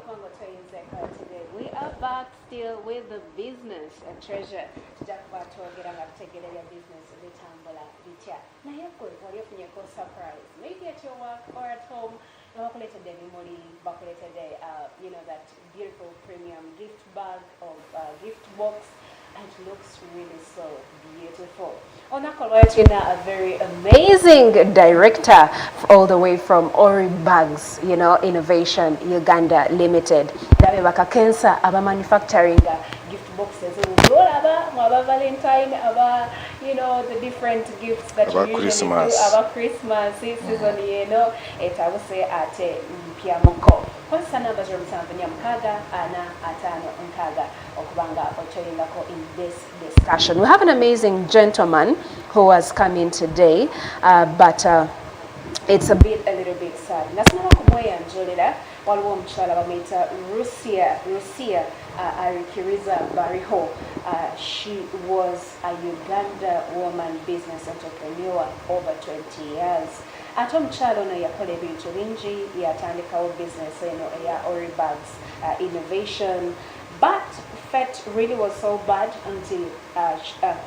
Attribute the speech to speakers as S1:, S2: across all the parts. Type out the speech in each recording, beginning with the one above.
S1: Today we are back still with the business and treasure. Tujakubatwogera nga tutegerera business bitambula bitya. Naye gwe wali ofunyeko surprise. Maybe at your work or at home. Bakuletedde bimuli, bakuletedde that beautiful premium gift bag or gift box. It looks really so beautiful. Onakolwatina, a very amazing director all the way from Ori Bags, Innovation Uganda Limited. Dabe bakakensa aba manufacturing gift boxes. Aba Valentine, aba the different gifts that
S2: about
S1: you usually
S2: Christmas.
S1: do. About Christmas season, it I would say ate mpiamoko. Kwanza namba 07 ana atano nkaga okubanga ochoyingako in this discussion. We have an amazing gentleman who has come in today, but it's a little bit sad. Nasinaba kumweya njolera waliwo omukyala bamuyita Rusia Arikiriza Bariho. She was a Uganda woman business entrepreneur over 20 years. Ate omukyala ono yakola ebintu bingi, yatandikawo business eya Ori Bags Innovation, but fat really was so bad until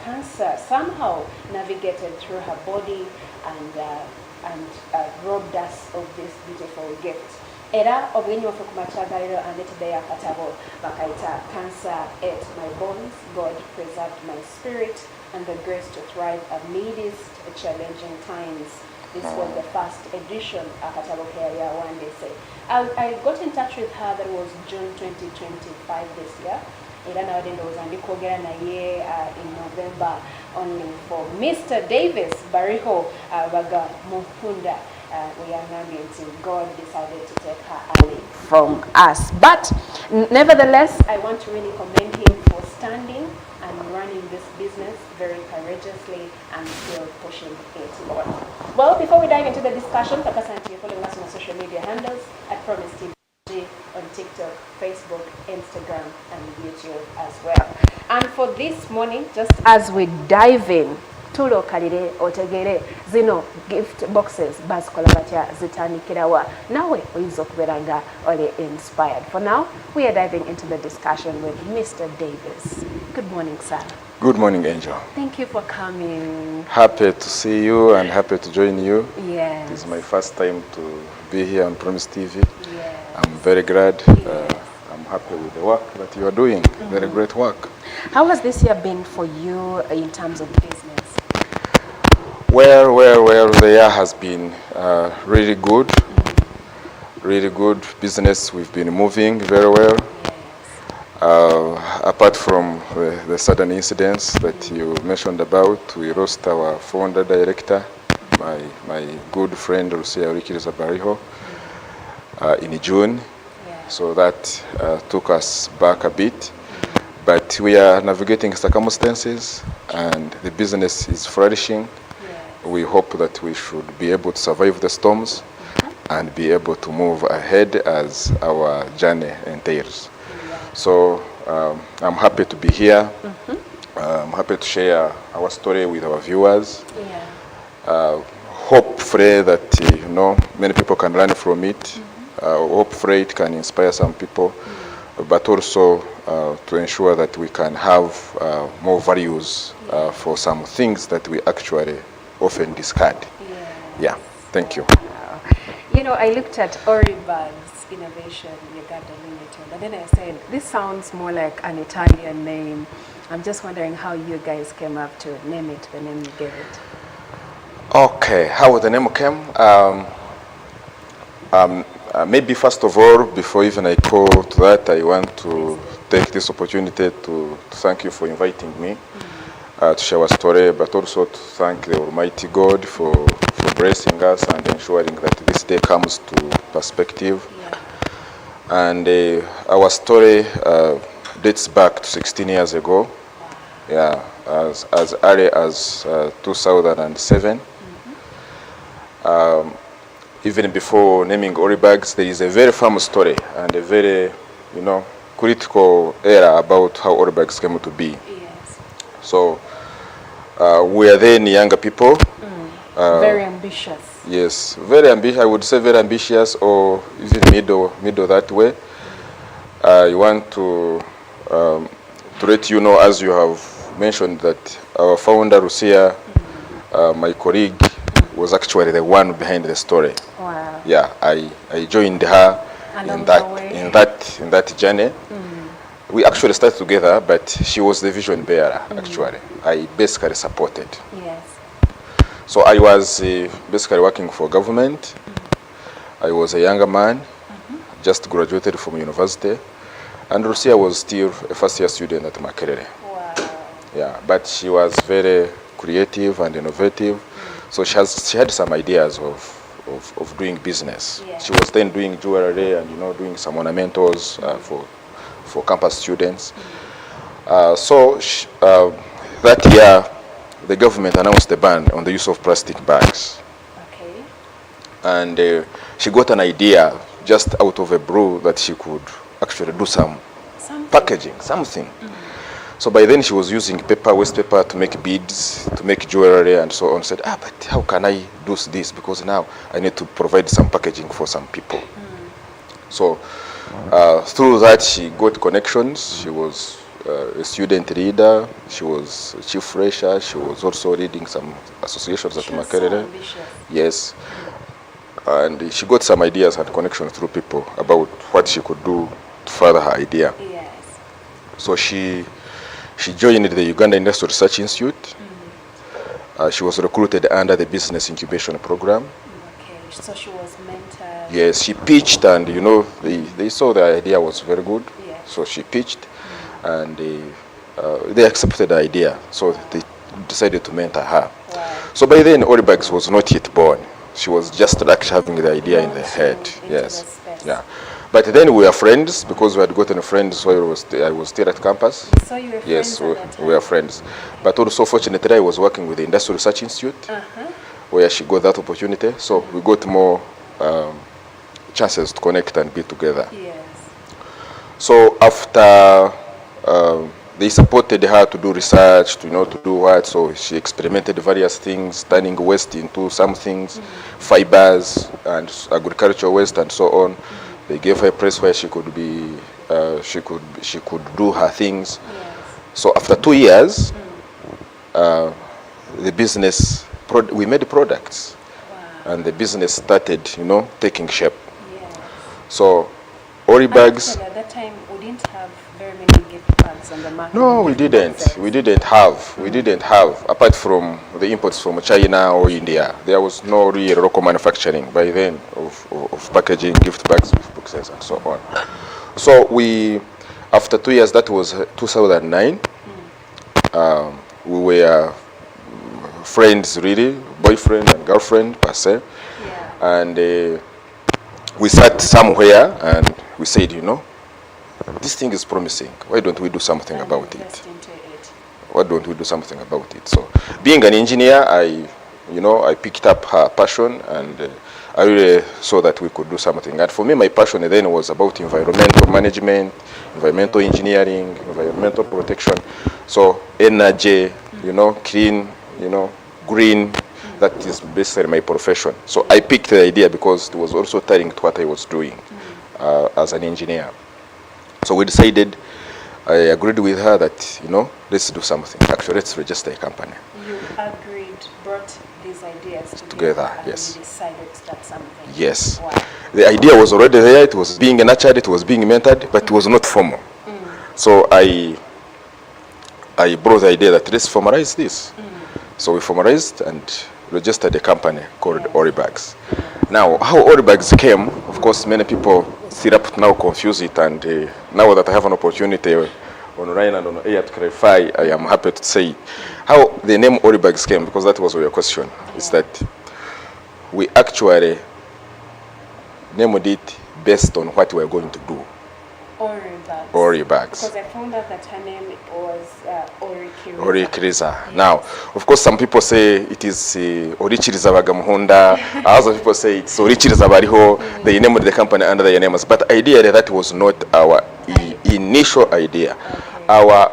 S1: cancer somehow navigated through her body and robbed us of this beautiful gift. Era obwenyi wafe kumachagaliro andetedde akatabo bakaita Cancer Ate My Bones, God Preserved My Spirit and the Grace to Thrive Amidst Challenging Times. This was the first edition akatabo kaya one day say. I got in touch with her, that was June 2025 this year. Era nawadendo was andikogera naye in November only for Mr. Davis Bariho baga Mukunda. We are now until God decided to take her away from us. But nevertheless, I want to really commend him for standing and running this business very courageously and still pushing it forward. Well, before we dive into the discussion, Takasanti, following us on social media handles at Promise TV on TikTok, Facebook, Instagram, and YouTube as well. And for this morning, just as we dive in, tulo kalire otegere zino gift boxes bazikola batya zitandikirawa nawe oyinza okubeera nga oli inspired. For now, we are diving into the discussion with Mr. Davis. Good morning, sir.
S2: Good morning, Angel.
S1: Thank you for coming.
S2: Happy to see you and happy to join you.
S1: Yes.
S2: It is my first time to be here on Promise TV.
S1: Yes.
S2: I'm very glad.
S1: Yes.
S2: I'm happy with the work that you are doing. Very great work.
S1: How has this year been for you in terms of business?
S2: Well, the year has been really good. Really good business. We've been moving very well. Apart from the sudden incidents that you mentioned about, we lost our founder director, my good friend Lucia Rikiriza Bariho, in June. So that took us back a bit. But we are navigating circumstances and the business is flourishing. We hope that we should be able to survive the storms and be able to move ahead as our journey entails. So I'm happy to be here. I'm happy to share our story with our viewers. Hopefully that many people can learn from it. Hopefully it can inspire some people, but also to ensure that we can have more values for some things that we actually often discard. Yeah, thank you.
S1: I looked at Ori Bags Innovation Uganda Limited, and then I said, this sounds more like an Italian name. I'm just wondering how you guys came up to name it, the name you gave it.
S2: Okay, how the name came? Maybe first of all, before even I go to that, I want to take this opportunity to thank you for inviting me. To share our story, but also to thank the Almighty God for blessing us and ensuring that this day comes to perspective. And our story dates back to 16 years ago. As early as 2007. Even before naming Ori Bags, there is a very famous story and a very, critical era about how Ori Bags came to be. So we are then younger people.
S1: Very ambitious.
S2: Yes, very ambitious. I would say very ambitious, or even middle that way. I want to let you know, as you have mentioned, that our founder, Lucia, my colleague, was actually the one behind the story.
S1: Wow.
S2: Yeah, I joined her in that journey. We actually started together, but she was the vision bearer, actually. I basically supported.
S1: Yes.
S2: So I was basically working for government. I was a younger man, just graduated from university. And Lucia was still a first-year student at Makerere.
S1: Wow.
S2: Yeah, but she was very creative and innovative. So she had some ideas of doing business.
S1: Yeah.
S2: She was then doing jewelry and doing some ornamentals for campus students. So that year, the government announced the ban on the use of plastic bags.
S1: Okay.
S2: And she got an idea just out of a brew that she could actually do some packaging, something. So by then she was using waste paper to make beads, to make jewelry and so on. Said, but how can I do this? Because now I need to provide some packaging for some people. So through that she got connections. She was a student leader. She was a chief fresher. She was also leading some associations at Makerere. Yes. And she got some ideas and connections through people about what she could do to further her idea.
S1: Yes.
S2: So she joined the Uganda Industrial Research Institute. She was recruited under the Business Incubation Program.
S1: Okay, so she was mentored.
S2: Yes, she pitched, and they saw the idea was very good.
S1: Yes.
S2: So she pitched, and they accepted the idea. So they decided to mentor her.
S1: Wow.
S2: So by then, Oribags was not yet born. She was just like having the idea in the head. Yes. Yeah. But then we were friends because we had gotten friends while I was still at campus.
S1: So you were friends
S2: yes,
S1: at that time?
S2: we were friends. But also, fortunately, I was working with the Industrial Research Institute, where she got that opportunity. So we got more chances to connect and be together.
S1: Yes.
S2: So after they supported her to do research, to do what. So she experimented various things, turning waste into some things, fibers and agricultural waste and so on. They gave her a place where she could be, she could do her things.
S1: Yes.
S2: So after 2 years, the business, we made products.
S1: Wow.
S2: And the business started, taking shape.
S1: Yes.
S2: So Oribags.
S1: At that time, we didn't have very many gift bags on the market.
S2: No, we didn't. We didn't have. Apart from the imports from China or India, there was no real local manufacturing by then of packaging, gift bags, gift boxes, and so on. So after 2 years, that was 2009. We were friends, really, boyfriend and girlfriend per se.
S1: Yeah.
S2: And we sat somewhere and we said, this thing is promising. Why don't we do something about it? Why don't we do something about it? So, being an engineer, I picked up her passion, and I really saw that we could do something. And for me, my passion then was about environmental management, environmental engineering, environmental protection. So, energy, clean, green. That is basically my profession. So I picked the idea because it was also tiring to what I was doing as an engineer. So we decided, I agreed with her that, let's do something. Actually, let's register a company.
S1: You agreed, brought these ideas
S2: together,
S1: and
S2: yes.
S1: you decided to start something.
S2: Yes.
S1: Wow.
S2: The idea was already there. It was being nurtured, it was being mentored, but it was not formal. So I brought the idea that let's formalize this. So we formalized and registered a company called Oribags. Now, how Oribags came, of course, many people still up to now confuse it, and now that I have an opportunity online and on air to clarify, I am happy to say how the name Oribags came, because that was your question, is that we actually named it based on what we are going to do. Oribags.
S1: Because I found out that her name was
S2: Orikiriza. Yes. Now, of course, some people say it is Orichiriza Bagamuhunda. Other people say it's Orichiriza Bariho. They named the company under their names. But ideally, that was not our initial idea. Okay. Our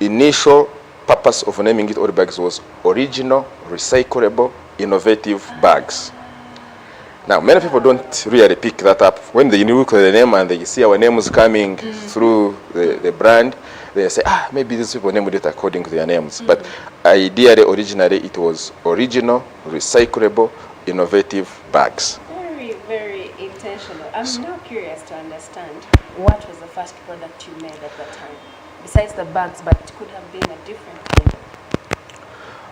S2: initial purpose of naming it Oribags was original, recyclable, innovative bags. Now, many people don't really pick that up. When they look at the name and they see our names coming through the brand, they say, maybe these people named it according to their names. But ideally, originally, it was original, recyclable, innovative bags.
S1: Very, very intentional. I'm now curious to understand what was the first product you made at that time? Besides the bags, but it could have been a different thing.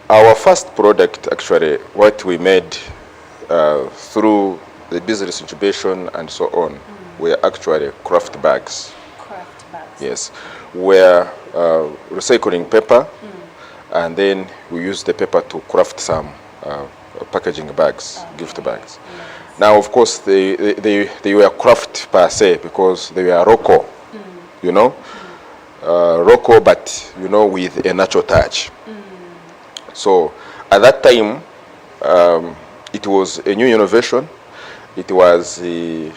S2: Our first product, actually, what we made through the business incubation and so on, were actually craft bags.
S1: Craft bags.
S2: Yes, we're recycling paper, and then we use the paper to craft some packaging bags, gift bags. Yes. Now, of course, they were craft per se because they were local, you know, local, but you know, with a natural touch. So at that time, it was a new innovation. It was a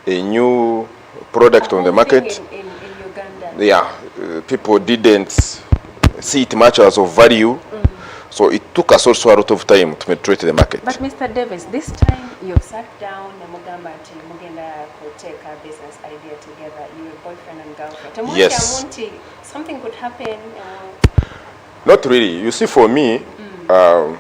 S2: new product on the market.
S1: In Uganda.
S2: Yeah, people didn't see it much as of value. So it took us also a lot of time to penetrate the market.
S1: But Mr. Davis, this time you've sat down and Mugenda could take a business idea together. You were boyfriend and girlfriend.
S2: Yes.
S1: Something could happen.
S2: Not really. You see, for me, I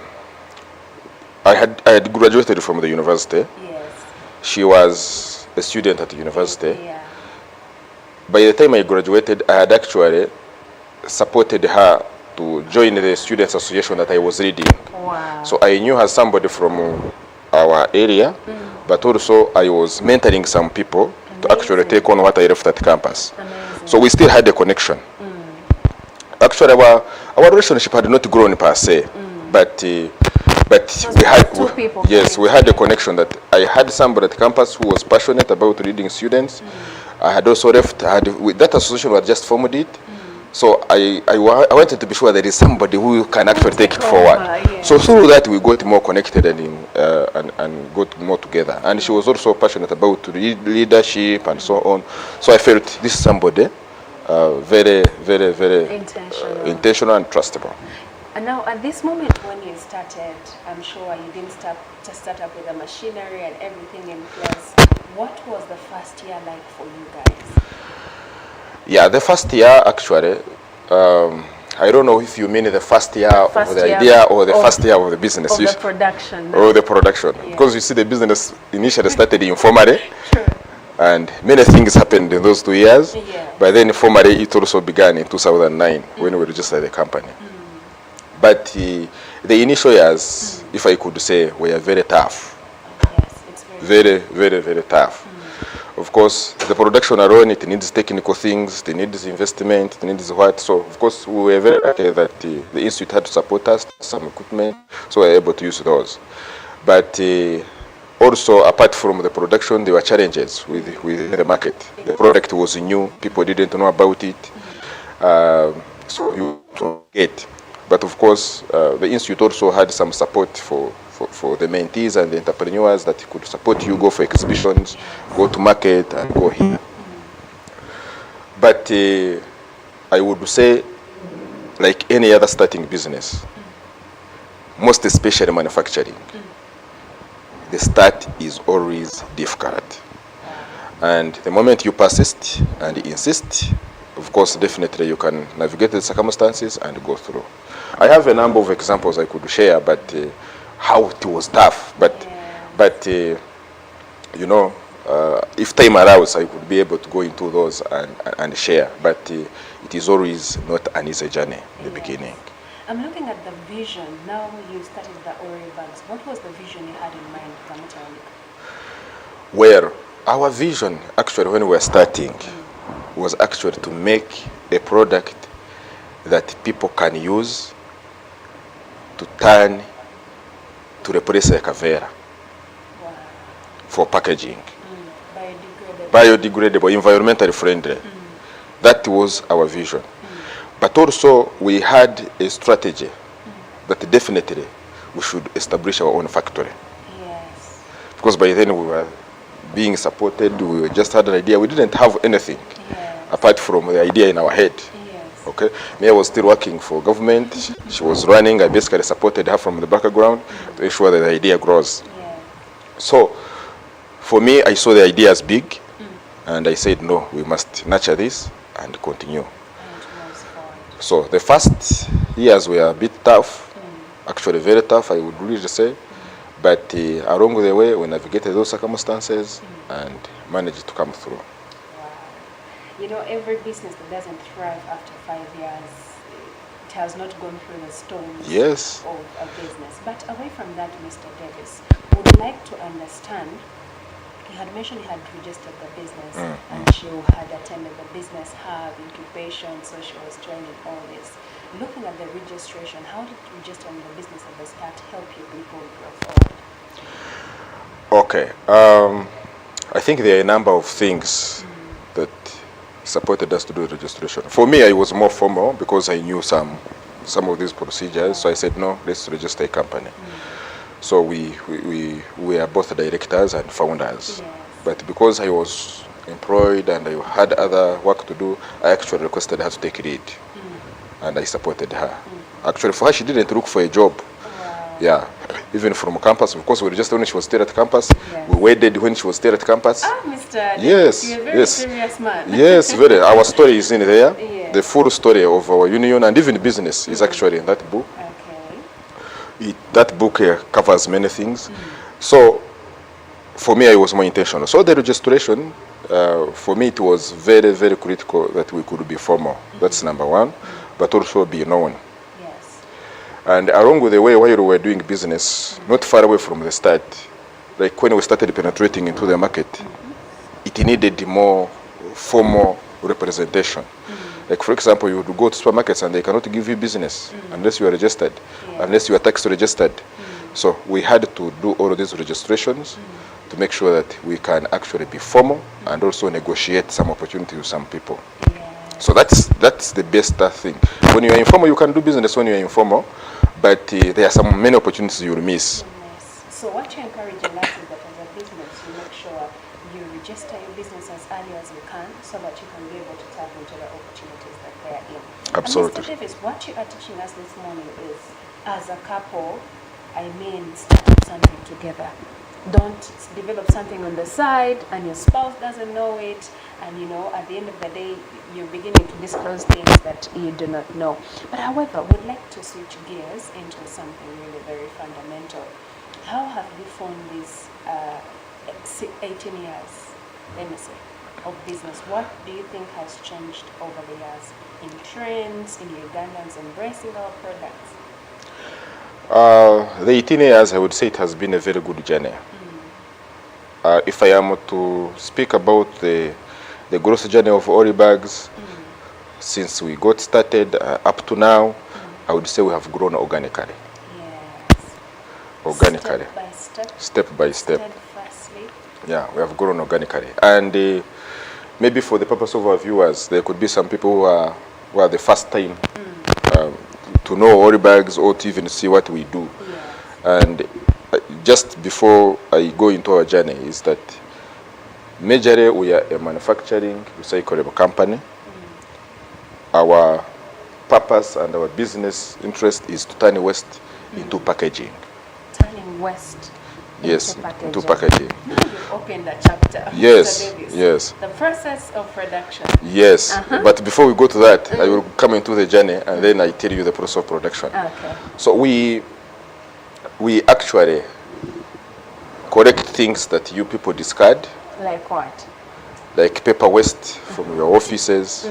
S2: had graduated from the university.
S1: Yes.
S2: She was a student at the university.
S1: Yeah.
S2: By the time I graduated, I had actually supported her to join the students association that I was leading.
S1: Wow.
S2: So I knew her somebody from our area, but also I was mentoring some people to actually take on what I left at campus.
S1: Amazing.
S2: So we still had a connection. Actually, our relationship had not grown per se, but we had
S1: two people.
S2: Yes, we had a connection that I had somebody at campus who was passionate about leading students. I had also left. That association was just formed it. So I wanted to be sure there is somebody who can actually take it forward.
S1: Yeah.
S2: So through that we got more connected and got more together. And she was also passionate about leadership and so on. So I felt this is somebody very, very, very intentional and trustable.
S1: And now at this moment when you started, I'm sure you didn't just start up with the machinery and everything in place. What was the first year like for you guys?
S2: Yeah, the first year actually, I don't know if you mean the first year of the idea or the first year of the business.
S1: Of the production.
S2: Or the production. Yeah. Because you see the business initially started informally.
S1: True.
S2: And many things happened in those 2 years.
S1: Yeah.
S2: But then formally it also began in 2009 when we registered the company. But the initial years, if I could say, were very tough.
S1: Yes, it's
S2: very, very, very tough. Of course, the production alone, it needs technical things, it needs investment, it needs what. So, of course, we were very lucky that the institute had to support us, some equipment, so we were able to use those. But also, apart from the production, there were challenges with the market. The product was new, people didn't know about it, so you get. But of course, the institute also had some support for the mentees and the entrepreneurs that could support you, go for exhibitions, go to market, and go here. But I would say, like any other starting business, most especially manufacturing, the start is always difficult. And the moment you persist and insist, of course, definitely you can navigate the circumstances and go through. I have a number of examples I could share, but how it was tough. But you know, if time allows, I could be able to go into those and share. But it is always not an easy journey in the beginning.
S1: I'm looking at the vision. Now you started the Ori bags. What was the vision you had in mind, Kamutani?
S2: Well, our vision, actually, when we were starting, was actually to make a product that people can use to turn to replace a kavera for packaging. Biodegradable, environmentally friendly. That was our vision. But also we had a strategy that definitely we should establish our own factory.
S1: Yes.
S2: Because by then we were being supported, we just had an idea. We didn't have anything apart from the idea in our head.
S1: Yes.
S2: Okay, Mia was still working for government. She was running. I basically supported her from the background to ensure that the idea grows.
S1: Yeah.
S2: So for me, I saw the idea as big, and I said, no, we must nurture this and continue. So the first years were a bit tough, actually very tough, I would really say. But along the way, we navigated those circumstances and managed to come through.
S1: Wow. You know, every business that doesn't thrive after 5 years, it has not gone through the storms
S2: Yes.
S1: of a business. But away from that, Mr. Davis, would like to understand, you had mentioned you had registered the business and you had attended the business hub, incubation, so she was training all this. Looking at the registration, how did registering the business at the start help you people grow forward?
S2: Okay. I think there are a number of things that supported us to do the registration. For me, I was more formal because I knew some of these procedures. So I said, no, let's register a company. So we are both directors and founders.
S1: Yes.
S2: But because I was employed and I had other work to do, I actually requested her to take lead. And I supported her. Actually, for her, she didn't look for a job.
S1: Wow.
S2: Yeah, even from campus. Of course, we registered when she was still at campus.
S1: Yes.
S2: We waited when she was still at campus.
S1: Ah, Mr.
S2: Yes,
S1: Davis, you're a very serious man.
S2: Yes, very. Our story is in there.
S1: Yes.
S2: The full story of our union and even business is actually in that book.
S1: Okay.
S2: That book covers many things. So, for me, I was more intentional. So the registration, for me, it was very, very critical that we could be formal. That's number one, but also be known.
S1: Yes.
S2: And along with the way, while we were doing business, not far away from the start, like when we started penetrating into the market, it needed more formal representation. Like, for example, you would go to supermarkets and they cannot give you business unless you are registered, unless you are tax registered. So we had to do all of these registrations to make sure that we can actually be formal and also negotiate some opportunities with some people.
S1: Yes.
S2: So that's the best thing. When you are informal, you can do business when you are informal, but there are many opportunities you will miss.
S1: Yes. So what you're encouraging us is that as a business, you make sure you register your business as early as you can so that you can be able to tap into the opportunities that they are in.
S2: Absolutely.
S1: And Mr. Davis, what you are teaching us this morning is, as a couple, starting something together. Don't develop something on the side and your spouse doesn't know it, and at the end of the day you're beginning to disclose things that you do not know. But however, we'd like to switch gears into something really very fundamental. How have you found these 18 years, let me say, of business? What do you think has changed over the years in trends, in Ugandans embracing our products?
S2: The 18 years, I would say it has been a very good journey. If I am to speak about the growth journey of Ori Bags, since we got started up to now, I would say we have grown organically.
S1: Yes.
S2: Organically. Step by step.
S1: Steadfastly.
S2: Yeah, we have grown organically. And maybe for the purpose of our viewers, there could be some people who are the first time to know Ori Bags or to even see what we do.
S1: Yes.
S2: And just before I go into our journey is that majorly we are a manufacturing recyclable company. Our purpose and our business interest is to turn waste into packaging.
S1: Turning waste
S2: into packaging.
S1: Now you've opened a chapter.
S2: Yes,
S1: Mr. Davis.
S2: yes.
S1: The process of production.
S2: Yes, but before we go to that, I will come into the journey and then I tell you the process of production.
S1: Okay.
S2: So we actually collect things that you people discard.
S1: Like what?
S2: Like paper waste from your offices,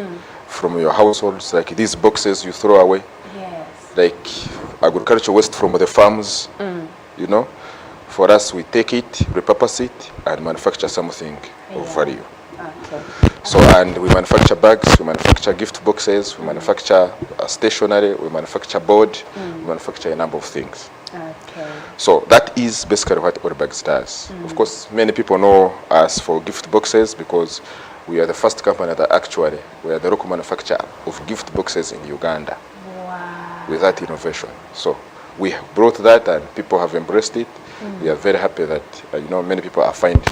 S2: from your households, like these boxes you throw away.
S1: Yes.
S2: Like agricultural waste from the farms, For us, we take it, repurpose it, and manufacture something of value.
S1: Okay.
S2: So, and we manufacture bags, we manufacture gift boxes, we manufacture stationery, we manufacture board, we manufacture a number of things.
S1: Okay.
S2: So that is basically what Ori Bags does. Of course, many people know us for gift boxes because we are the first company that actually, we are the local manufacturer of gift boxes in Uganda.
S1: Wow.
S2: With that innovation. So we brought that and people have embraced it. We are very happy that, many people are finding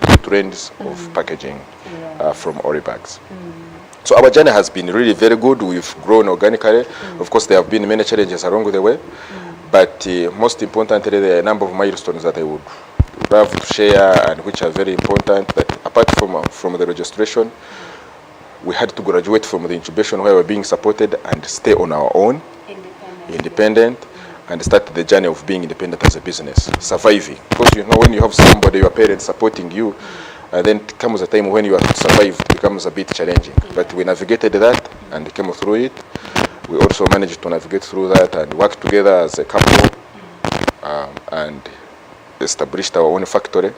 S2: new trends of packaging from Ori Bags. So our journey has been really very good. We've grown organically. Of course, there have been many challenges along the way. But most importantly, there are a number of milestones that I would love to share and which are very important, that apart from the registration, we had to graduate from the incubation where we were being supported and stay on our own, independent, and start the journey of being independent as a business, surviving. Because you know, when you have somebody, your parents supporting you, then it comes a time when you have to survive, it becomes a bit challenging. But we navigated that and came through it. We also managed to navigate through that and work together as a couple, and established our own factory.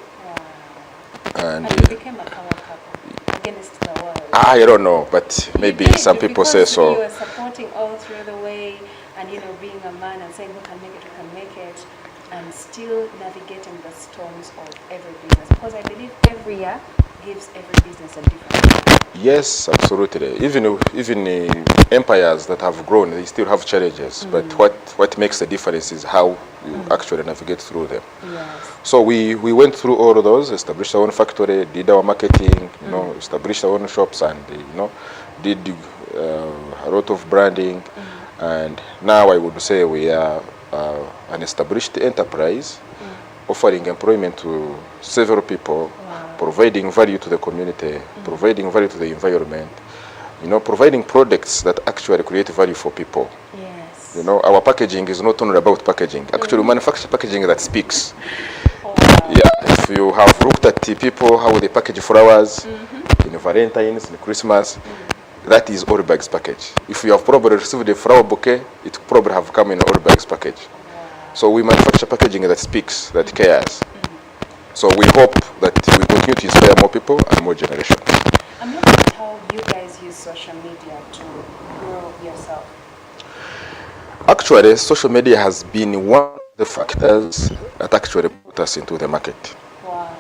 S2: And
S1: you became a power couple against the world.
S2: I don't know, but maybe some people say so.
S1: You were supporting all through the way, and you know, being a man and saying, we can make it, and still navigating the storms of every business. Because I believe every year gives every business a different.
S2: Yes, absolutely. Even empires that have grown, they still have challenges. But what makes the difference is how you actually navigate through them.
S1: Yes.
S2: So we went through all of those, established our own factory, did our marketing, established our own shops, and did a lot of branding. And now I would say we are an established enterprise, offering employment to several people, providing value to the community, providing value to the environment, providing products that actually create value for people.
S1: Yes.
S2: Our packaging is not only about packaging. Actually, we manufacture packaging that speaks. Yeah, if you have looked at the people, how they package flowers in Valentine's, in Christmas, that is all bags package. If you have probably received a flower bouquet, it probably have come in all bags package. So we manufacture packaging that speaks, that cares. So we hope that we continue to inspire more people and more generations.
S1: I'm looking at how you guys use social media to grow yourself.
S2: Actually, social media has been one of the factors that actually put us into the market.
S1: Wow.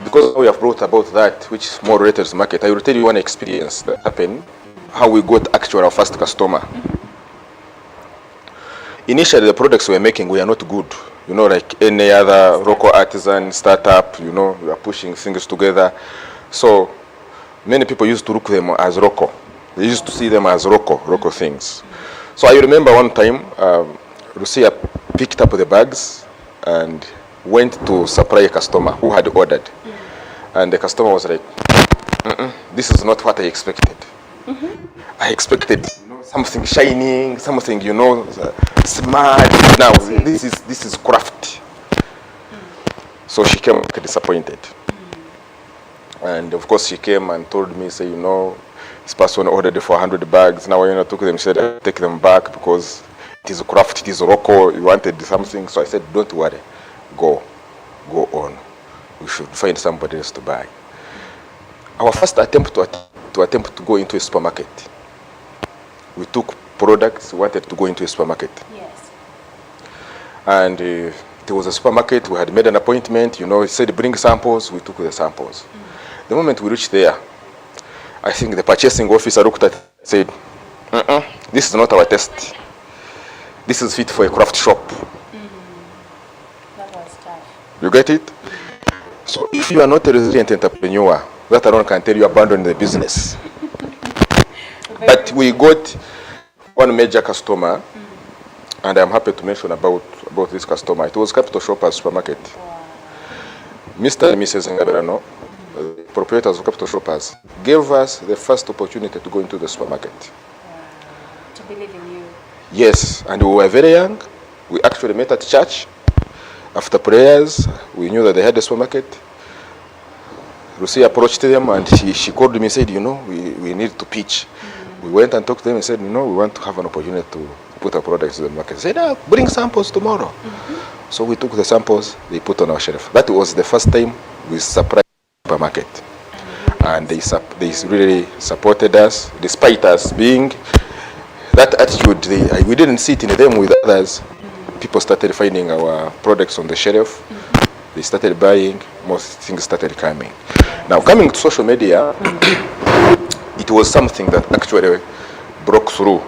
S2: Because we have brought about that, which is more related to the market, I will tell you one experience that happened, how we got actually our first customer. Initially, the products we were making were not good. Like any other local artisan startup, we are pushing things together. So many people used to look at them as local. They used to see them as local things. So I remember one time, Lucia picked up the bags and went to supply a customer who had ordered. And the customer was like, this is not what I expected. I expected something shining, something, smart. Now, this is craft. So she came disappointed. And of course she came and told me, say, this person ordered 400 bags. Now when I took them, she said, I'll take them back because it is craft, it is local, you wanted something. So I said, don't worry, go on. We should find somebody else to buy. Our first attempt to go into a supermarket. We took products, we wanted to go into a supermarket.
S1: Yes.
S2: And there was a supermarket, we had made an appointment, he said bring samples, we took the samples. The moment we reached there, I think the purchasing officer looked at it and said, this is not our test. This is fit for a craft shop.
S1: That was tough.
S2: You get it? So if you are not a resilient entrepreneur, that alone can tell you abandon the business. But we got one major customer, and I'm happy to mention about this customer. It was Capital Shoppers Supermarket.
S1: Wow.
S2: Mr. and Mrs. Ngaberano, the proprietors of Capital Shoppers, gave us the first opportunity to go into the supermarket.
S1: Wow. To believe in you.
S2: Yes, and we were very young. We actually met at church. After prayers, we knew that they had a supermarket. Lucy approached them and she called me and said, we need to pitch. We went and talked to them and said, we want to have an opportunity to put our products in the market. They said, bring samples tomorrow. So we took the samples, they put on our shelf. That was the first time we surprised the supermarket. And they really supported us, despite us being that attitude. We didn't see it in them with others. People started finding our products on the shelf. They started buying, most things started coming. Now, coming to social media, it was something that actually broke through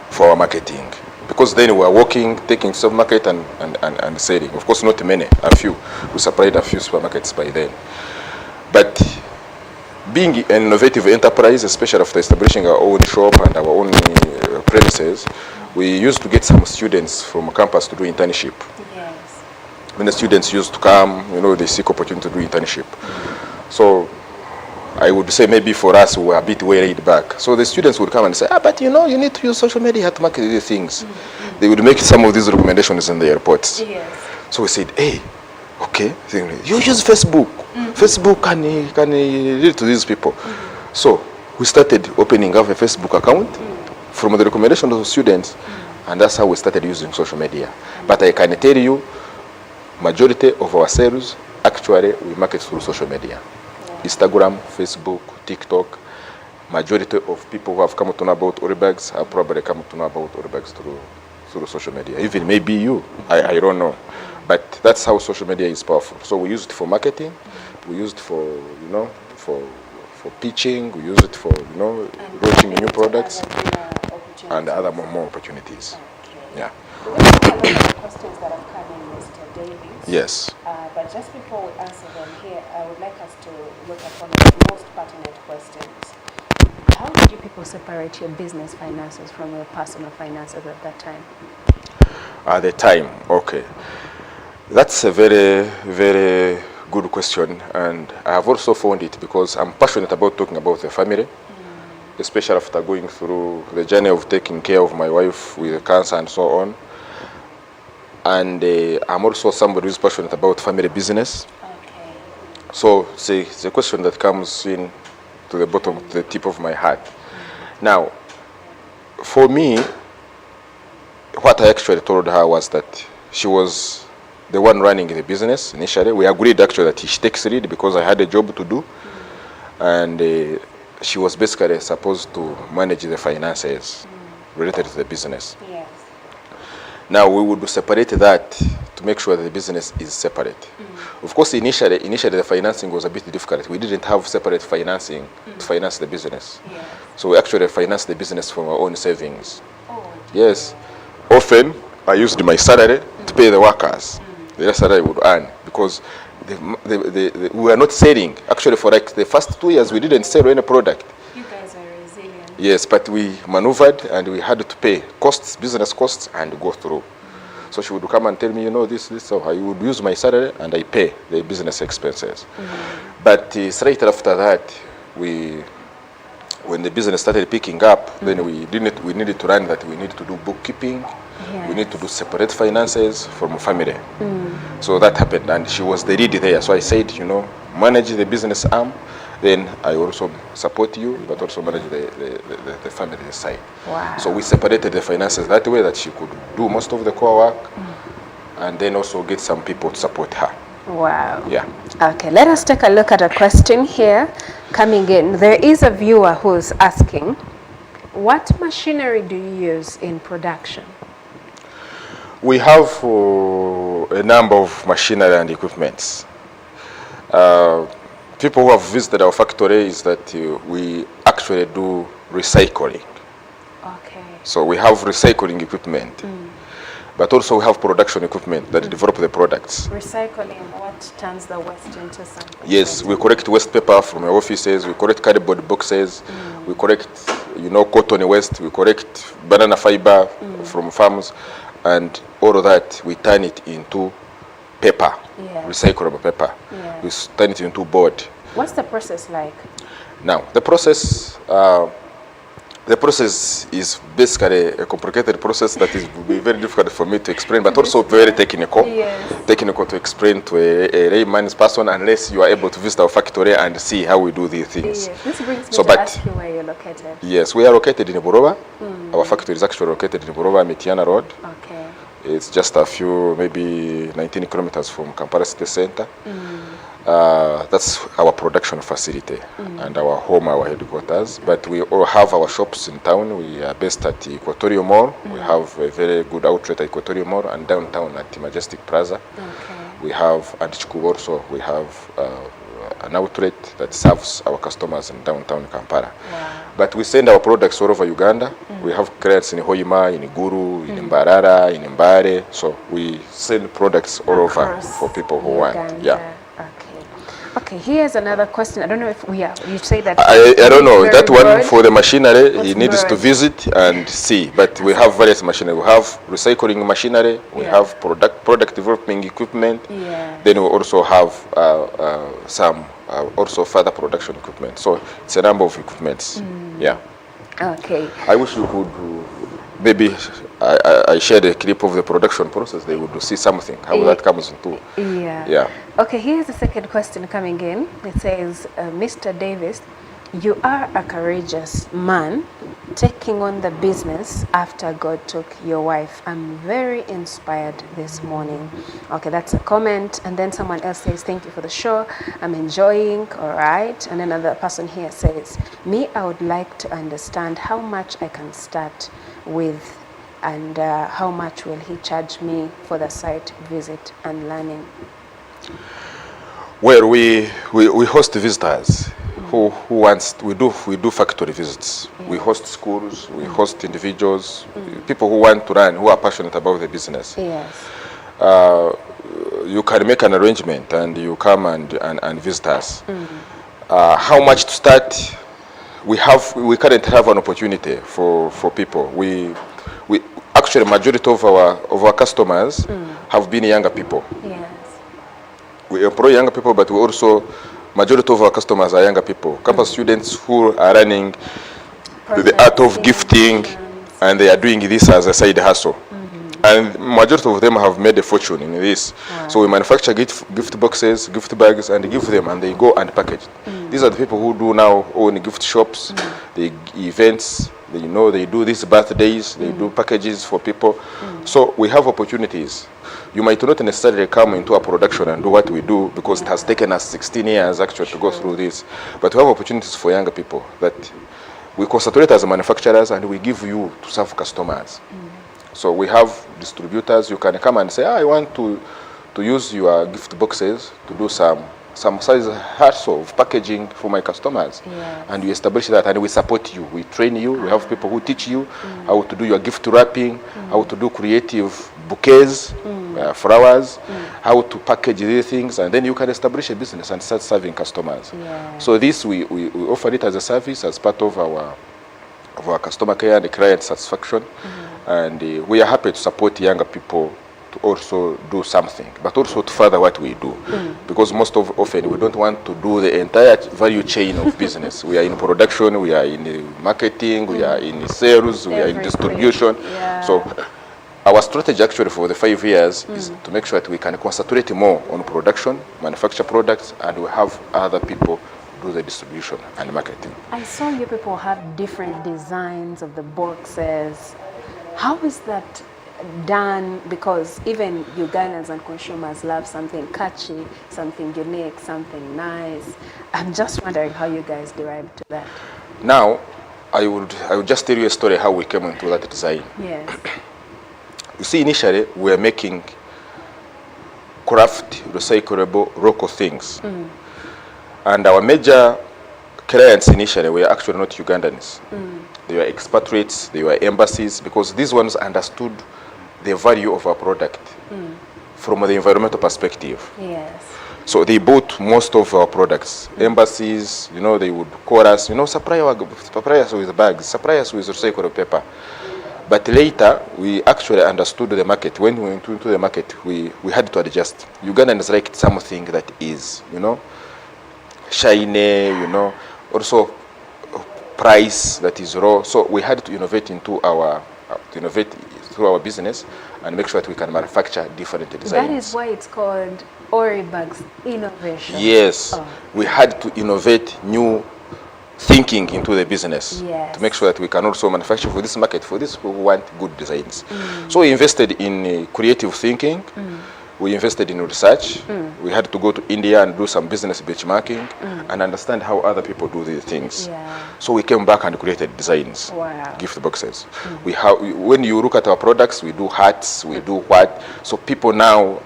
S2: for our marketing. Because then we were working, taking supermarket and selling. Of course, not many, a few. We supplied a few supermarkets by then. But being an innovative enterprise, especially after establishing our own shop and our own premises, we used to get some students from campus to do internship.
S1: Yes.
S2: many students used to come, they seek opportunity to do internship. So I would say maybe for us we were a bit way laid back. So the students would come and say, but you need to use social media to market these things. They would make some of these recommendations in their reports.
S1: Yes.
S2: So we said, hey, okay, you use Facebook. Facebook can lead to these people. So we started opening up a Facebook account from the recommendation of the students, and that's how we started using social media. But I can tell you, majority of our sales, actually, we market through social media. Instagram, Facebook, TikTok. Majority of people who have come to know about Oribags have probably come to know about Oribags through social media. Even maybe you, I don't know. But that's how social media is powerful. So we use it for marketing, we use it for, for pitching, we use it for, launching new products and other more opportunities.
S1: Okay.
S2: Yeah.
S1: We're going to have a lot of questions that have come in, Mr. Davis.
S2: Yes.
S1: But just before we answer them here, I would like us to look at one of the most pertinent questions. How did you people separate your business finances from your personal finances at that time?
S2: At the time, okay. That's a very, very good question, and I have also found it because I'm passionate about talking about the family, especially after going through the journey of taking care of my wife with cancer and so on. And I'm also somebody who's passionate about family business.
S1: Okay.
S2: So it's a question that comes in to the bottom, to the tip of my heart. Now, for me, what I actually told her was that she was the one running the business initially. We agreed actually that she takes lead because I had a job to do, and she was basically supposed to manage the finances related to the business.
S1: Yes.
S2: Now we would separate that to make sure that the business is separate. Of course, initially the financing was a bit difficult. We didn't have separate financing to finance the business.
S1: Yes.
S2: So we actually financed the business from our own savings.
S1: Oh.
S2: Yes. Often I used my salary to pay the workers. The rest salary would earn because we were not selling. Actually, for like the first 2 years, we didn't sell any product.
S1: You guys are resilient.
S2: Yes, but we maneuvered and we had to pay costs, business costs, and go through. So she would come and tell me, this, so I would use my salary and I pay the business expenses. But straight after that, when the business started picking up, then we needed to run that. We needed to do bookkeeping.
S1: Yes.
S2: We need to do separate finances from family. So that happened, and she was the lead there. So I said, manage the business arm, then I also support you, but also manage the family side.
S1: Wow.
S2: So we separated the finances that way, that she could do most of the core work, and then also get some people to support her.
S1: Wow.
S2: Yeah.
S1: Okay, let us take a look at a question here coming in. There is a viewer who's asking, what machinery do you use in production?
S2: We have a number of machinery and equipments. People who have visited our factory is that we actually do recycling.
S1: Okay.
S2: So we have recycling equipment, but also we have production equipment that develop the products.
S1: Recycling, what turns the waste into something?
S2: Yes, we collect waste paper from our offices, we collect cardboard boxes, we collect, cotton waste, we collect banana fiber from farms, and all of that, we turn it into paper, recyclable paper.
S1: Yeah.
S2: We turn it into board.
S1: What's the process like?
S2: Now, the process is basically a complicated process that will be very difficult for me to explain, but also very technical.
S1: Yes.
S2: Technical to explain to a layman's person unless you are able to visit our factory and see how we do these things.
S1: Yes. This brings me to ask you where you're located.
S2: Yes, we are located in Buroba. Our factory is actually located in Buroba, Mitiana Road.
S1: Okay.
S2: It's just a few, maybe 19 kilometers from Kampala City Center. That's our production facility and our home, our headquarters. But we all have our shops in town. We are based at Equatorial Mall. We have a very good outlet at Equatorial Mall, and downtown at Majestic Plaza.
S1: Okay.
S2: We have at Chiku also. We have an outlet that serves our customers in downtown Kampala.
S1: Wow.
S2: But we send our products all over Uganda. We have clients in Hoima, in Guru, in Mbarara, in Mbare. So we sell products all over for people who want.
S1: Uganda.
S2: Yeah.
S1: Okay. Okay, here's another question. I don't know if you say that.
S2: I don't know.
S1: Very
S2: That one
S1: broad.
S2: for the machinery,
S1: It's
S2: he needs to
S1: broad.
S2: visit and see. But we have various machinery. We have recycling machinery. We have product developing equipment.
S1: Yeah.
S2: Then we also have some also further production equipment. So it's a number of equipments. Yeah.
S1: Okay.
S2: I wish you could maybe I shared a clip of the production process. They would see something how that comes into.
S1: Yeah.
S2: Yeah.
S1: Okay, here's the second question coming in. It says, Mr. Davis, you are a courageous man taking on the business after God took your wife. I'm very inspired this morning. Okay, that's a comment. And then someone else says, thank you for the show. I'm enjoying. All right. And another person here says, me, I would like to understand how much I can start with and how much will he charge me for the site visit and learning?
S2: Well, we host visitors who wants. We do factory visits. Yeah. We host schools. We host individuals, people who want to learn, who are passionate about the business.
S1: Yes.
S2: You can make an arrangement and you come and visit us. How much to start? We currently have an opportunity for people. We actually majority of our customers have been younger people.
S1: Yes.
S2: We employ younger people, but we also, majority of our customers are younger people. Campus students who are running the art of gifting, and they are doing this as a side hustle. And majority of them have made a fortune in this. Wow. So we manufacture gift boxes, gift bags, and give them, and they go and package. These are the people who do now own gift shops, the events. They do these birthdays, they do packages for people. So we have opportunities. You might not necessarily come into a production and do what we do because it has taken us 16 years actually to go through this. But we have opportunities for younger people that we concentrate as manufacturers and we give you to serve customers. So we have distributors. You can come and say, I want to use your gift boxes to do some size hustle of packaging for my customers. Yes. And we establish that and we support you. We train you. We have people who teach you how to do your gift wrapping, how to do creative bouquets, flowers, how to package these things, and then you can establish a business and start serving customers. Yeah. So this we offer it as a service as part of our customer care and client satisfaction. And we are happy to support younger people to also do something, but also to further what we do. Because often we don't want to do the entire value chain of business. We are in production, we are in marketing, we are in sales, we are in distribution. Yeah. So our strategy actually for the 5 years is to make sure that we can concentrate more on production, manufacture products, and we have other people do the distribution and marketing. I
S1: saw you people have different designs of the boxes. How is that done? Because even Ugandans and consumers love something catchy, something unique, something nice. I'm just wondering how you guys derived to that.
S2: Now, I would just tell you a story how we came into that design.
S1: Yes.
S2: You see, initially we were making craft, recyclable, local things. And our major clients initially were actually not Ugandans. They were expatriates, they were embassies, because these ones understood the value of our product from the environmental perspective. Yes. So they bought most of our products. Embassies, they would call us, supply us with bags, supply us with recyclable paper. But later, we actually understood the market. When we went into the market, we had to adjust. Ugandans liked something that is, shiny, also price that is raw. So we had to innovate through our business and make sure that we can manufacture different designs.
S1: That is why it's called Oribags Innovation.
S2: Yes, we had to innovate new thinking into the business to make sure that we can also manufacture for this market, for these people who want good designs. So we invested in creative thinking. We invested in research. We had to go to India and do some business benchmarking and understand how other people do these things. Yeah. So we came back and created designs, gift boxes. When you look at our products, we do hats, we do what. So people now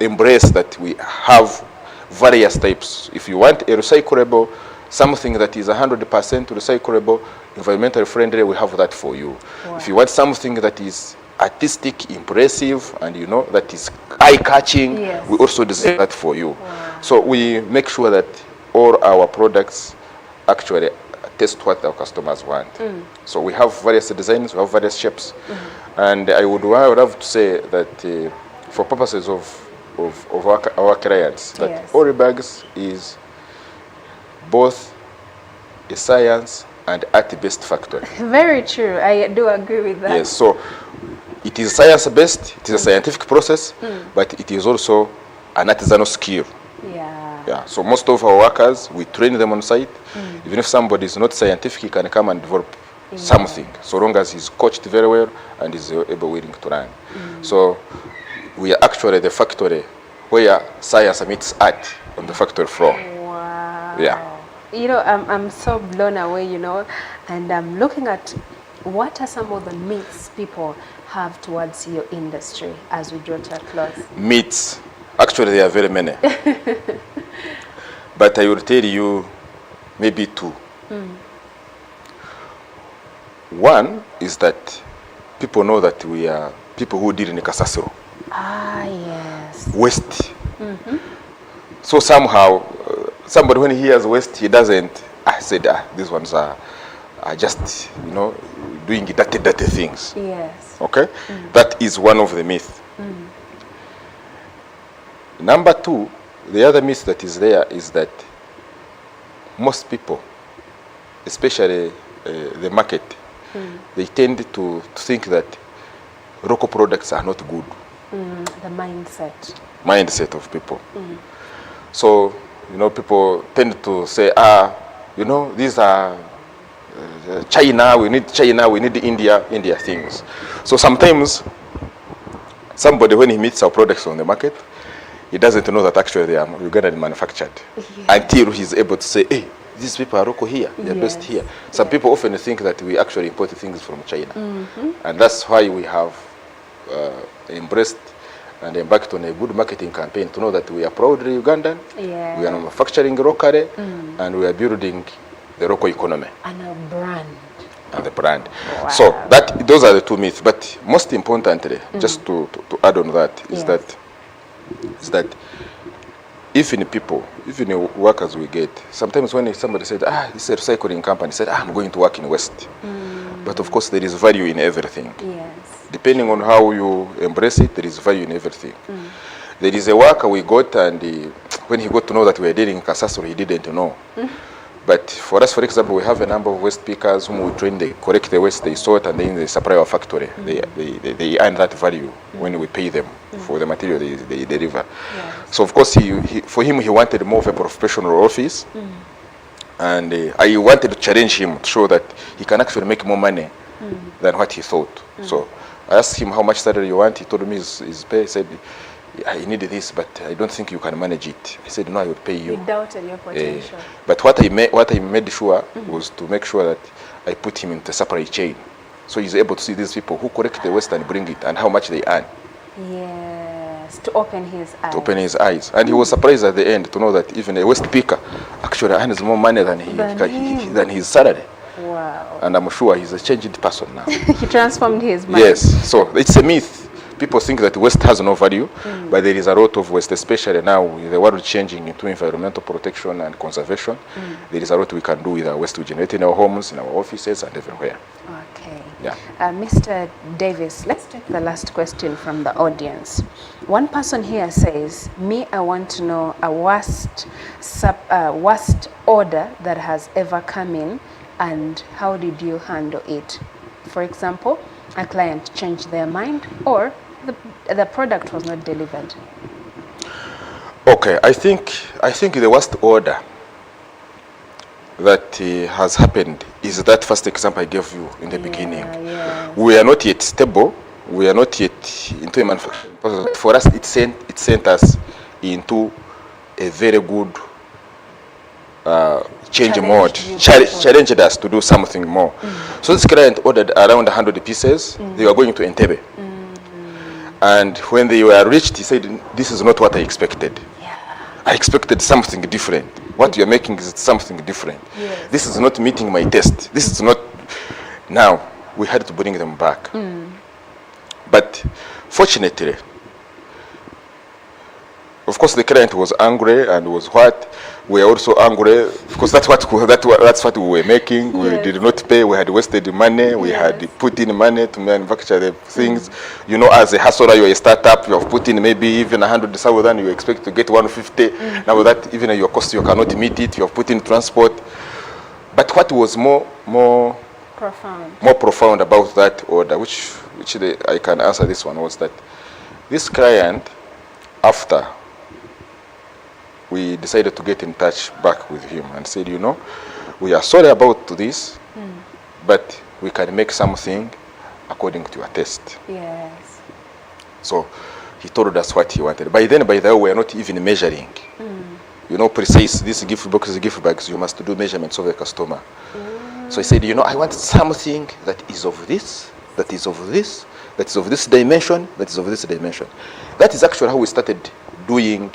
S2: embrace that we have various types. If you want a recyclable, something that is 100% recyclable, environmentally friendly, we have that for you. If you want something that is artistic, impressive, and that is eye-catching,
S1: Yes.
S2: we also design that for you.
S1: Wow.
S2: So we make sure that all our products actually test what our customers want. So we have various designs, we have various shapes, and I would love to say that for purposes of our clients, that
S1: Yes.
S2: Ori Bags is both a science and art-based factory.
S1: Very true. I do agree with that.
S2: Yes, so it is science-based, it is a scientific process, but it is also an artisanal skill.
S1: Yeah.
S2: Yeah, so most of our workers, we train them on site. Even if somebody is not scientific, he can come and develop something, so long as he's coached very well and is willing to learn. So we are actually the factory where science meets art on the factory floor.
S1: Wow.
S2: Yeah.
S1: You know, I'm so blown away, you know, and I'm looking at what are some of the myths people have towards your industry as we draw to a close.
S2: Myths, actually there are very many. But I will tell you maybe two. One is that people know that we are people who deal in Kasasiro.
S1: Ah, yes.
S2: Waste. So somehow, somebody when he hears waste, he doesn't, these ones are just, you know, doing dirty things.
S1: Yes.
S2: Okay? That is one of the myths. Number two, the other myth that is there is that most people, especially the market, they tend to think that local products are not good.
S1: The
S2: Mindset of people. So, you know, people tend to say, you know, these are China, we need India things. So sometimes somebody, when he meets our products on the market, he doesn't know that actually they are Ugandan manufactured. Until he's able to say, hey, these people are local here, they're based here. Some people often think that we actually import things from China. And that's why we have embraced and embarked on a good marketing campaign to know that we are proudly Ugandan, we are manufacturing locally, and we are building the local economy.
S1: And a brand.
S2: And the brand.
S1: Wow.
S2: So those are the two myths. But most importantly, just to add on that, is that even workers we get, sometimes when somebody said, this is a recycling company, said, I'm going to work in West. But of course there is value in everything.
S1: Yes.
S2: Depending on how you embrace it, there is value in everything. There is a worker we got, and when he got to know that we are dealing in Kasasoro, he didn't know. But for us, for example, we have a number of waste pickers whom we train, they collect the waste, they sort, and then they supply our factory. They earn that value when we pay them for the material they deliver. Yes. So of course, for him, he wanted more of a professional office. And I wanted to challenge him to show that he can actually make more money than what he thought. So I asked him how much salary you want. He told me his pay. He said, I need this, but I don't think you can manage it. I said, no, I will pay you.
S1: You doubted your potential.
S2: But what I made sure was to make sure that I put him into a supply chain. So he's able to see these people who collect the waste and bring it and how much they earn.
S1: Yes, to open his eyes.
S2: To open his eyes. And he was surprised at the end to know that even a waste picker actually earns more money than his salary.
S1: Wow.
S2: And I'm sure he's a changed person now.
S1: He transformed his mind.
S2: Yes, so it's a myth. People think that waste has no value, but there is a lot of waste, especially now with the world changing into environmental protection and conservation. There is a lot we can do with our waste we generate in our homes, in our offices, and everywhere.
S1: Okay.
S2: Yeah.
S1: Mr. Davis, let's take the last question from the audience. One person here says, I want to know a worst order that has ever come in, and how did you handle it? For example, a client changed their mind, or the product was not delivered.
S2: Okay, I think the worst order that has happened is that first example I gave you in the beginning.
S1: Yes.
S2: We are not yet stable. We are not yet into a manufacturing process. For us, it sent us into a very good change mode, challenged us to do something more. So this client ordered around 100 pieces. They were going to Entebbe. And when they were reached, he said, this is not what I expected. I expected something different. What you're making is something different.
S1: Yes.
S2: This is not meeting my taste. This is not. Now, we had to bring them back. But fortunately, Of course, the client was angry and was what? We are also angry because that's what we were making.
S1: Yes.
S2: We did not pay. We had wasted money. We had put in money to manufacture the things. You know, as a hustler, you're a startup. You have put in maybe even 100,000. You expect to get 150. Now that even your cost, you cannot meet it. You have put in transport. But what was more profound about that order, which I can answer this one, was that this client, after we decided to get in touch back with him and said, you know, we are sorry about this, but we can make something according to your taste.
S1: Yes.
S2: So he told us what he wanted. By the way, we are not even measuring. You know, precise, this gift boxes, gift bags, you must do measurements of the customer. So he said, you know, I want something that is of this, that is of this, that is of this dimension, that is of this dimension. That is actually how we started doing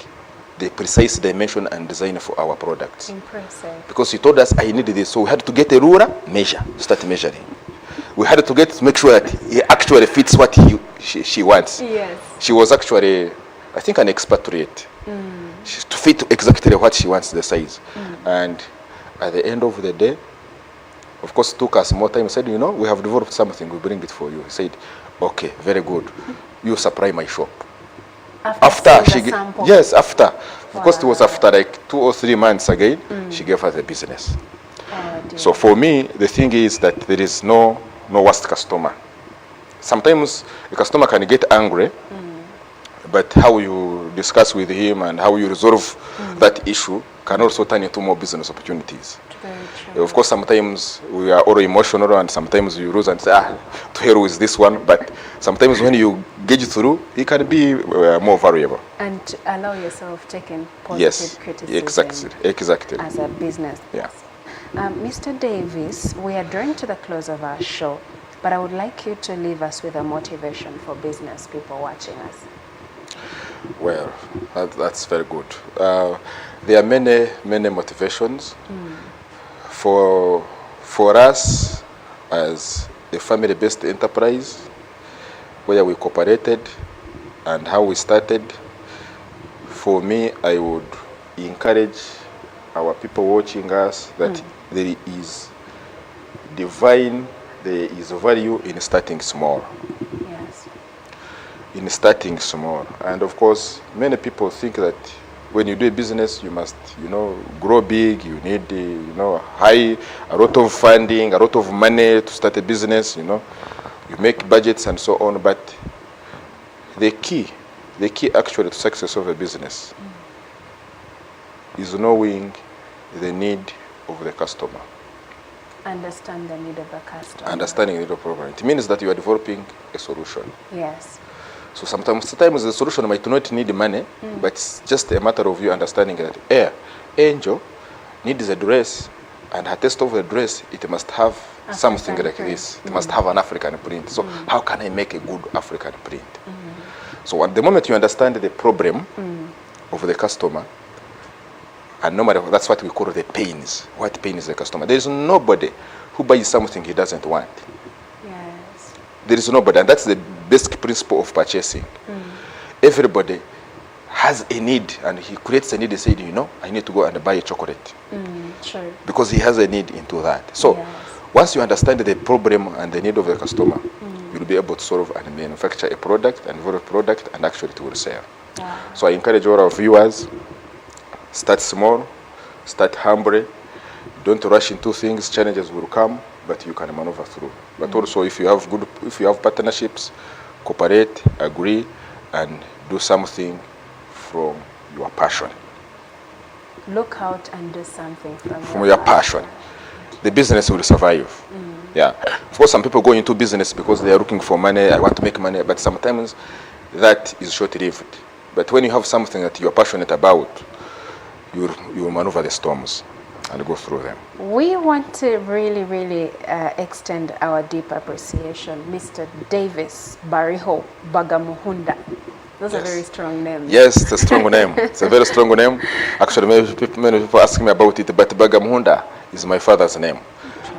S2: the precise dimension and design for our products.
S1: Impressive.
S2: Because he told us, I needed this. So we had to get a ruler, measure, start measuring. We had to make sure that he actually fits what she wants.
S1: Yes.
S2: She was actually, I think, an expatriate. To fit exactly what she wants, the size. And at the end of the day, of course, it took us more time. He said, you know, we have developed something, we bring it for you. He said, okay, very good. You supply my shop. After she sample. Yes, after. Of course, it was after like 2 or 3 months again, she gave us the business. So for me, the thing is that there is no worst customer. Sometimes a customer can get angry, but how you discuss with him and how you resolve that issue can also turn into more business opportunities. Of course, sometimes we are all emotional and sometimes you lose and say, to hell with this one. But sometimes when you gauge through, it can be more variable.
S1: And allow yourself taking positive criticism.
S2: Exactly.
S1: As a business.
S2: Yeah.
S1: Mr. Davis, we are drawing to the close of our show, but I would like you to leave us with a motivation for business people watching us.
S2: Well, that's very good. There are many motivations. For us as a family-based enterprise, where we cooperated and how we started, for me, I would encourage our people watching us that there is value in starting small.
S1: Yes.
S2: In starting small. And of course, many people think that when you do a business, you must, grow big. You need, a lot of funding, a lot of money to start a business. You make budgets and so on. But the key actually to success of a business is knowing the need of the customer.
S1: Understand the need of the customer.
S2: Understanding the need of the problem. It means that you are developing a solution.
S1: Yes.
S2: So sometimes the solution might not need money, but it's just a matter of you understanding that Angel needs a dress, and her taste of the dress, it must have something like this. It must have an African print. So how can I make a good African print? So at the moment you understand the problem of the customer, and normally that's what we call the pains. What pain is the customer? There is nobody who buys something he doesn't want.
S1: Yes.
S2: There is nobody, and that's the basic principle of purchasing. Everybody has a need, and he creates a need. He said, I need to go and buy a chocolate.
S1: Sure.
S2: Because he has a need into that. So once you understand the problem and the need of the customer, you'll be able to solve and manufacture a product and develop a product, and actually it will sell. So I encourage all our viewers, start small, start humble, don't rush into things. Challenges will come, but you can maneuver through. But also, if you have partnerships, cooperate, agree, and do something from your passion.
S1: Look out and do something
S2: from your passion. The business will survive. Yeah. Of course, some people go into business because they are looking for money. I want to make money, but sometimes that is short-lived. But when you have something that you're passionate about, you will maneuver the storms and go through them.
S1: We want to really extend our deep appreciation, Mr. Davis Bariho Bagamuhunda. Those are very strong names.
S2: Yes, it's a strong name. It's a very strong name. Actually, many people ask me about it, but Bagamuhunda is my father's name.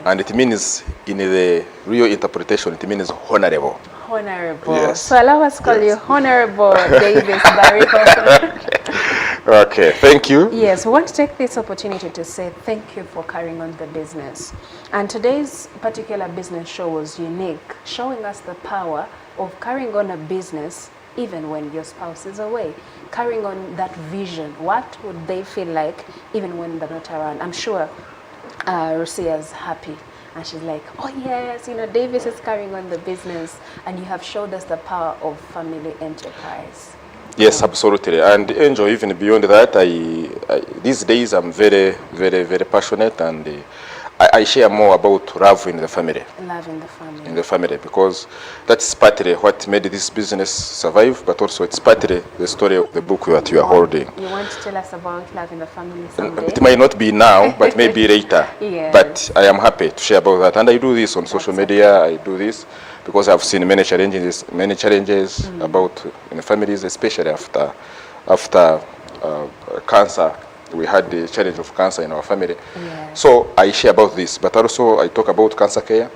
S2: And it means, in the real interpretation, it means honorable.
S1: Honorable.
S2: Yes.
S1: So allow us to call you Honorable Davis Bariho.
S2: Okay, thank you.
S1: Yes, we want to take this opportunity to say thank you for carrying on the business. And today's particular business show was unique, showing us the power of carrying on a business even when your spouse is away. Carrying on that vision. What would they feel like even when they're not around? I'm sure Rosia's happy. And she's like, oh yes, you know, Davis is carrying on the business. And you have showed us the power of family enterprise.
S2: Yes, absolutely. And Angel, even beyond that, these days I'm very, very, very passionate, and I share more about love in the family.
S1: Love in the family.
S2: In the family, because that's partly what made this business survive, but also it's partly the story of the book that you are holding.
S1: You want to tell us about love in the family someday?
S2: It might not be now, but maybe later.
S1: Yes.
S2: But I am happy to share about that. And I do this on social media. I do this because I've seen many challenges about in the families, especially after cancer. We had the challenge of cancer in our family.
S1: Yes.
S2: So I share about this, but also I talk about cancer care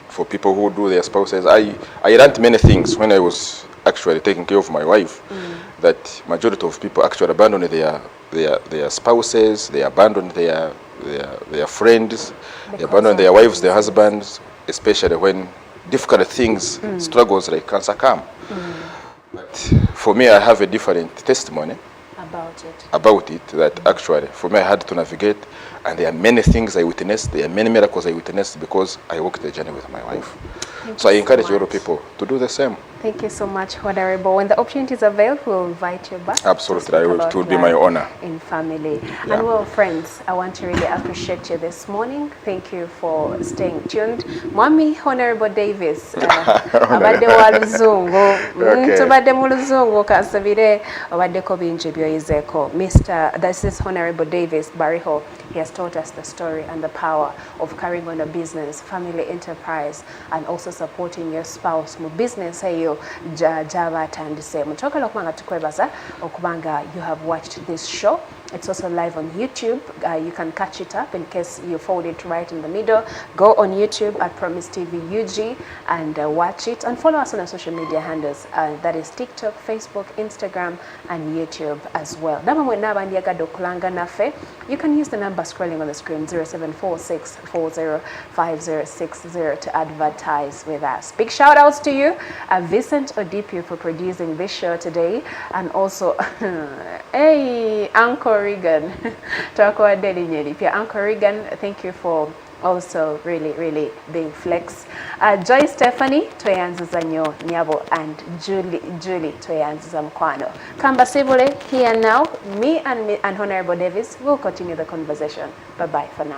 S2: for people who do their spouses. I learned many things when I was actually taking care of my wife, that majority of people actually abandon their spouses, they abandon their friends, they abandon their wives, their husbands, especially when difficult things, struggles like cancer come. But for me, I have a different testimony about it, that actually for me I had to navigate, and there are many things I witnessed, there are many miracles I witnessed because I walked the journey with my wife. So I encourage all people to do the same.
S1: Thank you so much, Honorable. When the opportunities are available, we'll invite you back.
S2: Absolutely, it will be my honor.
S1: In family.
S2: Yeah.
S1: And well, friends, I want to really appreciate you this morning. Thank you for staying tuned. Mwami Honorable Davis, abadde wa luzungu, tubadde mu luzungu kansabire obaddeko bingi byoyizeeko. This is Honorable Davis Bariho. He has taught us the story and the power of carrying on a business, family enterprise, and also supporting your spouse mu business eyo jaba atandise. Mutokala okubanga tukwebaza okubanga you have watched this show. It's also live on YouTube. You can catch it up in case you fold it right in the middle. Go on YouTube at Promise TV UG and watch it, and follow us on our social media handles. That is TikTok, Facebook, Instagram, and YouTube as well. You can use the number scrolling on the screen 0746405060 to advertise with us. Big shout outs to you, Vincent Odipu, for producing this show today, and also hey, Uncle Regan. Uncle Regan, thank you for also really being flex. Joy Stephanie, tweyanziza nnyo nyabo, and Julie tweyanziza mkwano. Kamba Sibule, here now, me and Honorable Davis will continue the conversation. Bye-bye for now.